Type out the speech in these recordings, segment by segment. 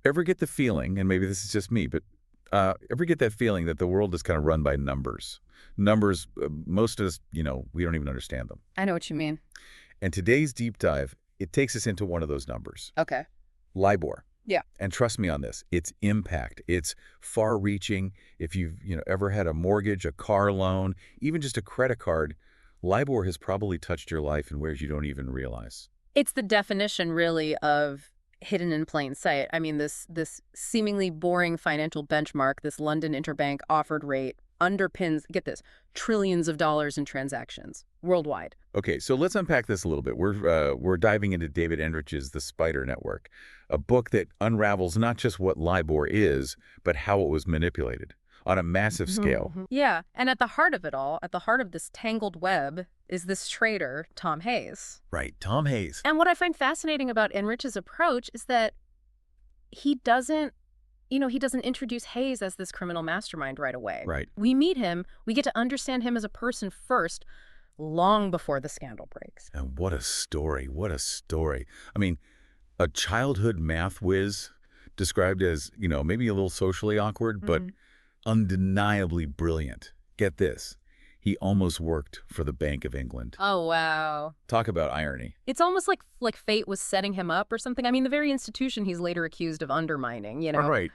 Ever get the feeling, and maybe this is just me, but ever get that feeling that the world is kind of run by numbers? Numbers, most of us, we don't even understand them. I know what you mean. And today's deep dive, it takes us into one of those numbers, Okay. Libor. Yeah. And trust me on this, its impact, it's far-reaching. If you've ever had a mortgage, a car loan, even just a credit card, Libor has probably touched your life in ways you don't even realize. It's the definition, really, of hidden in plain sight. I mean, this seemingly boring financial benchmark, this London Interbank Offered Rate, underpins, get this, trillions of dollars in transactions worldwide. Okay, so let's unpack this a little bit. We're diving into David Enrich's The Spider Network, a book that unravels not just what Libor is, but how it was manipulated on a massive scale. Yeah, and at the heart of it all, at the heart of this tangled web, is this trader, Tom Hayes. Right, Tom Hayes. And what I find fascinating about Enrich's approach is that he doesn't introduce Hayes as this criminal mastermind right away. Right. We meet him, we get to understand him as a person first, long before the scandal breaks. And what a story, what a story. I mean, a childhood math whiz described as, maybe a little socially awkward, but undeniably brilliant. Get this. He almost worked for the Bank of England. Oh, wow. Talk about irony. It's almost like fate was setting him up or something. I mean, the very institution he's later accused of undermining, Right.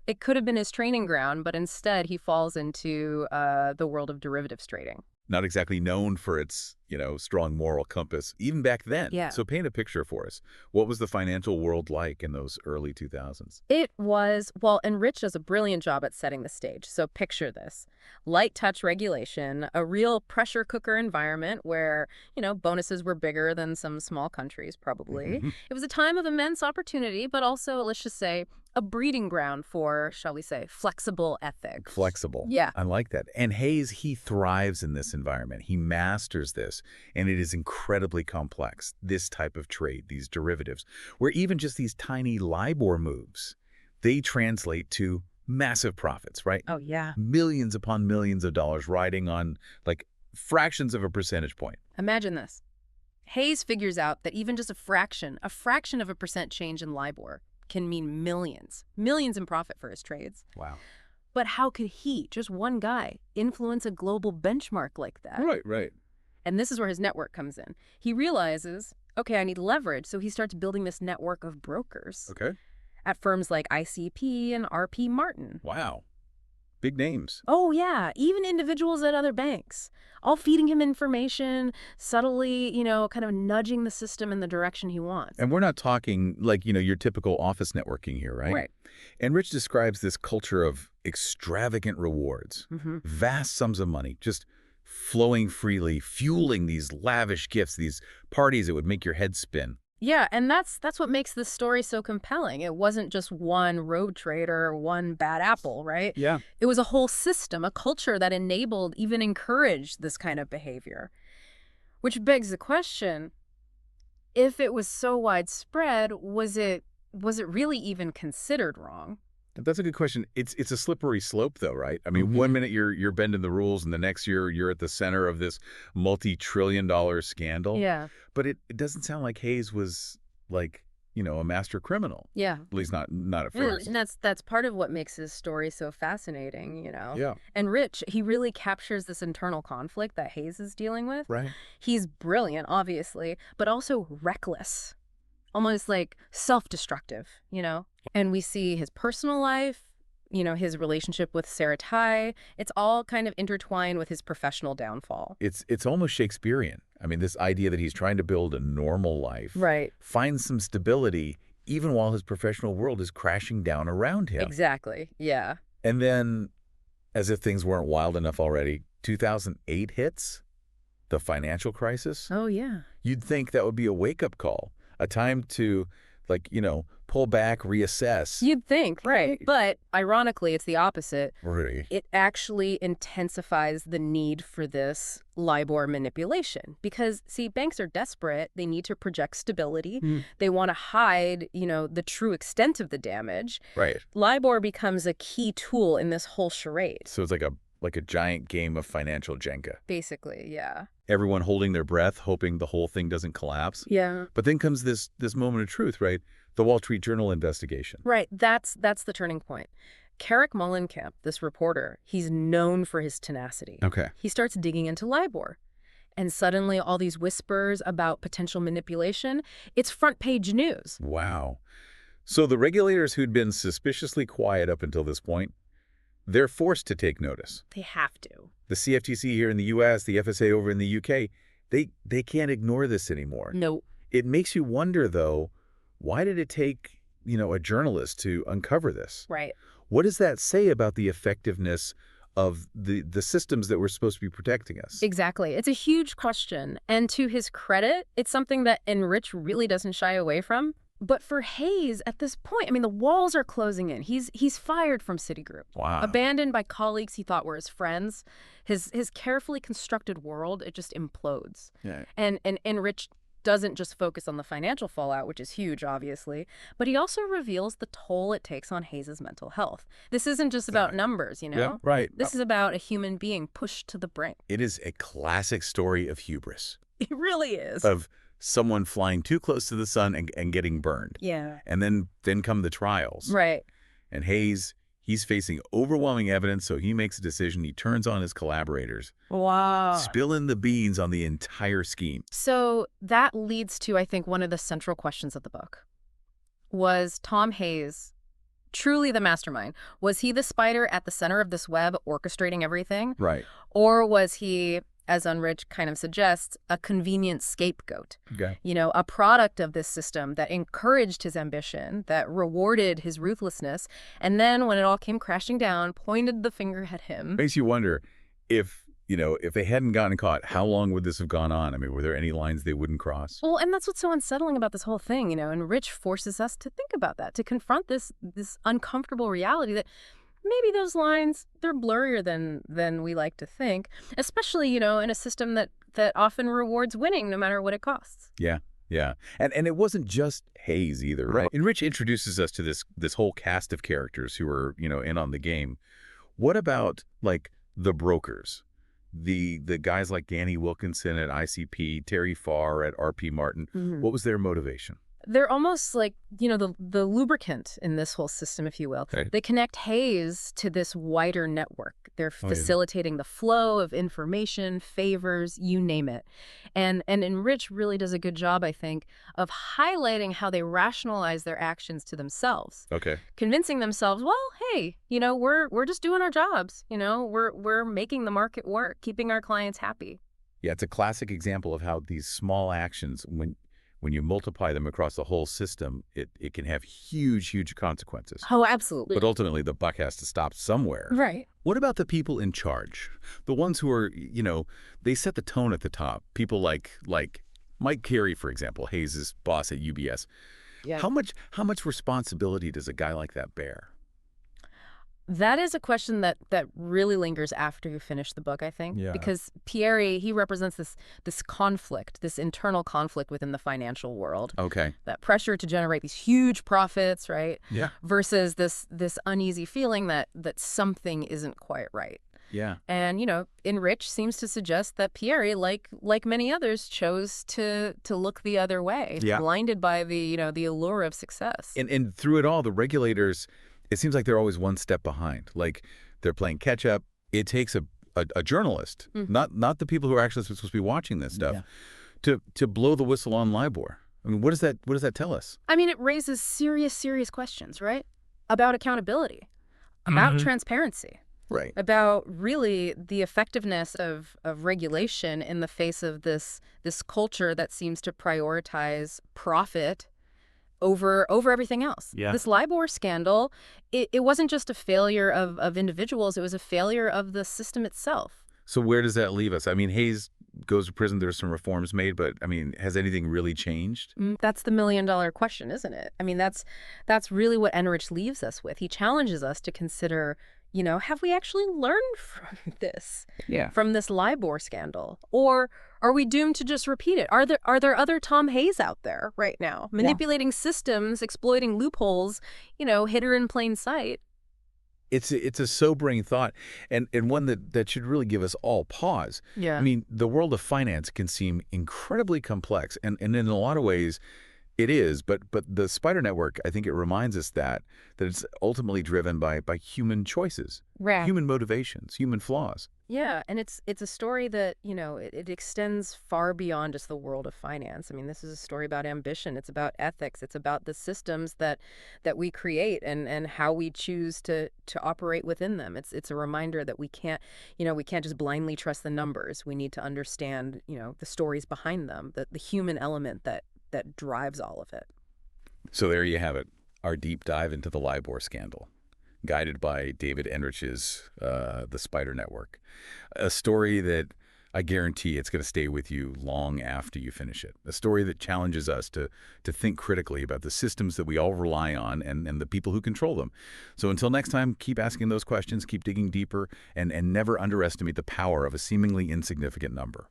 It could have been his training ground, but instead he falls into the world of derivatives trading. Not exactly known for its, strong moral compass, even back then. Yeah. So paint a picture for us. What was the financial world like in those early 2000s? It was, well, Enrich does a brilliant job at setting the stage. So picture this. Light touch regulation, a real pressure cooker environment where, bonuses were bigger than some small countries, probably. It was a time of immense opportunity, but also, let's just say, a breeding ground for, shall we say, flexible ethics. Flexible. Yeah. I like that. And Hayes, he thrives in this environment. He masters this, and it is incredibly complex, this type of trade, these derivatives, where even just these tiny Libor moves, they translate to massive profits, right? Oh, yeah. Millions upon millions of dollars riding on, like, fractions of a percentage point. Imagine this. Hayes figures out that even just a fraction of a percent change in Libor can mean millions in profit for his trades. Wow. But how could he, just one guy, influence a global benchmark like that? Right. And this is where his network comes in. He realizes, okay, I need leverage, so he starts building this network of brokers Okay. at firms like ICP and RP Martin. Wow. Big names. Oh, yeah, even individuals at other banks, all feeding him information, subtly, kind of nudging the system in the direction he wants. And we're not talking like, your typical office networking here, right? Right. Enrich describes this culture of extravagant rewards, vast sums of money, just flowing freely, fueling these lavish gifts, these parties that would make your head spin. Yeah, and that's what makes this story so compelling. It wasn't just one rogue trader or one bad apple, right? Yeah. It was a whole system, a culture that enabled, even encouraged this kind of behavior. Which begs the question, if it was so widespread, was it really even considered wrong? That's a good question. It's a slippery slope, though, right? I mean, one minute you're bending the rules, and the next year you're at the center of this multi-trillion-dollar scandal. Yeah. But it doesn't sound like Hayes was like, a master criminal. Yeah. At least not at Yeah, first. and that's part of what makes his story so fascinating, Yeah. And Rich, he really captures this internal conflict that Hayes is dealing with. Right. He's brilliant, obviously, but also reckless, almost like self-destructive, And we see his personal life, his relationship with Sarah Tai. It's all kind of intertwined with his professional downfall. It's almost Shakespearean. I mean, this idea that he's trying to build a normal life. Right. Find some stability even while his professional world is crashing down around him. Exactly. Yeah. And then, as if things weren't wild enough already, 2008 hits, the financial crisis. Oh, yeah. You'd think that would be a wake-up call, a time to, pull back, reassess. You'd think, right. But ironically, it's the opposite. Really? It actually intensifies the need for this Libor manipulation. Because, see, banks are desperate. They need to project stability. They want to hide, the true extent of the damage. Right. Libor becomes a key tool in this whole charade. So it's like a like a giant game of financial Jenga. Basically, yeah. Everyone holding their breath, hoping the whole thing doesn't collapse. Yeah. But then comes this moment of truth, right? The Wall Street Journal investigation. Right. That's the turning point. Carrick Mullenkamp, this reporter, he's known for his tenacity. Okay. He starts digging into Libor. And suddenly all these whispers about potential manipulation, it's front page news. Wow. So the regulators who'd been suspiciously quiet up until this point, they're forced to take notice. They have to. The CFTC here in the U.S., the FSA over in the U.K., they can't ignore this anymore. No. It makes you wonder, though, why did it take, a journalist to uncover this? Right. What does that say about the effectiveness of the systems that were supposed to be protecting us? Exactly. It's a huge question. And to his credit, it's something that Enrich really doesn't shy away from. But for Hayes, at this point, the walls are closing in. He's fired from Citigroup. Wow. Abandoned by colleagues he thought were his friends. His carefully constructed world, it just implodes. Yeah. And Enrich doesn't just focus on the financial fallout, which is huge, obviously, but he also reveals the toll it takes on Hayes' mental health. This isn't just about numbers, Yeah, right. This is about a human being pushed to the brink. It is a classic story of hubris. It really is. Of someone flying too close to the sun and getting burned. Yeah. And then come the trials. Right. And Hayes, he's facing overwhelming evidence, so he makes a decision. He turns on his collaborators. Wow. Spilling the beans on the entire scheme. So that leads to, I think, one of the central questions of the book. Was Tom Hayes truly the mastermind? Was he the spider at the center of this web orchestrating everything? Right. Or was he, as Enrich kind of suggests, a convenient scapegoat? Okay. A product of this system that encouraged his ambition, that rewarded his ruthlessness, and then when it all came crashing down, pointed the finger at him. Makes you wonder if they hadn't gotten caught, how long would this have gone on? Were there any lines they wouldn't cross? Well, and that's what's so unsettling about this whole thing, and Rich forces us to think about that, to confront this uncomfortable reality that maybe those lines, they're blurrier than we like to think, especially, in a system that often rewards winning no matter what it costs. Yeah. Yeah. And it wasn't just Hayes either, right? Enrich introduces us to this whole cast of characters who are, in on the game. What about, like, the brokers? The guys like Danny Wilkinson at ICP, Terry Farr at RP Martin. Mm-hmm. What was their motivation? They're almost like, the lubricant in this whole system, if you will. Okay. They connect Hayes to this wider network. They're facilitating the flow of information, favors, you name it. And Enrich really does a good job, I think, of highlighting how they rationalize their actions to themselves. Okay. Convincing themselves, well, hey, we're just doing our jobs. We're making the market work, keeping our clients happy. Yeah, it's a classic example of how these small actions, when you multiply them across the whole system, it can have huge, huge consequences. Oh, absolutely. But ultimately, the buck has to stop somewhere. Right. What about the people in charge? The ones who are, they set the tone at the top. People like Mike Carey, for example, Hayes' boss at UBS. Yeah. How much responsibility does a guy like that bear? That is a question that really lingers after you finish the book, I think. Yeah. Because Pierre, he represents this conflict, this internal conflict within the financial world. Okay. That pressure to generate these huge profits, right? Yeah. Versus this uneasy feeling that something isn't quite right. Yeah. And, Enrich seems to suggest that Pierre, like many others, chose to look the other way, blinded by the allure of success. And through it all, the regulators, it seems like they're always one step behind. Like they're playing catch up. It takes a journalist, not the people who are actually supposed to be watching this stuff, to blow the whistle on Libor. What does that tell us? It raises serious questions, right? About accountability, about transparency. Right. About really the effectiveness of regulation in the face of this culture that seems to prioritize profit over everything else. Yeah. This Libor scandal, it wasn't just a failure of individuals, it was a failure of the system itself. So where does that leave us? Hayes goes to prison, there's some reforms made, but has anything really changed? That's the million-dollar question, isn't it? That's really what Enrich leaves us with. He challenges us to consider, have we actually learned from this? Yeah. From this Libor scandal? Or are we doomed to just repeat it? Are there other Tom Hayes out there right now, manipulating systems, exploiting loopholes, hidden in plain sight? It's a sobering thought, and one that should really give us all pause. I Yeah. mean, the world of finance can seem incredibly complex, and in a lot of ways, it is. But the spider network, I think it reminds us that it's ultimately driven by human choices, Right. human motivations, human flaws. Yeah, and it's a story that, it extends far beyond just the world of finance. I mean, this is a story about ambition. It's about ethics. It's about the systems that we create and how we choose to operate within them. It's a reminder that we can't just blindly trust the numbers. We need to understand, the stories behind them, the human element that drives all of it. So there you have it, our deep dive into the Libor scandal, guided by David Enrich's The Spider Network. A story that I guarantee it's going to stay with you long after you finish it. A story that challenges us to think critically about the systems that we all rely on and the people who control them. So until next time, keep asking those questions, keep digging deeper, and never underestimate the power of a seemingly insignificant number.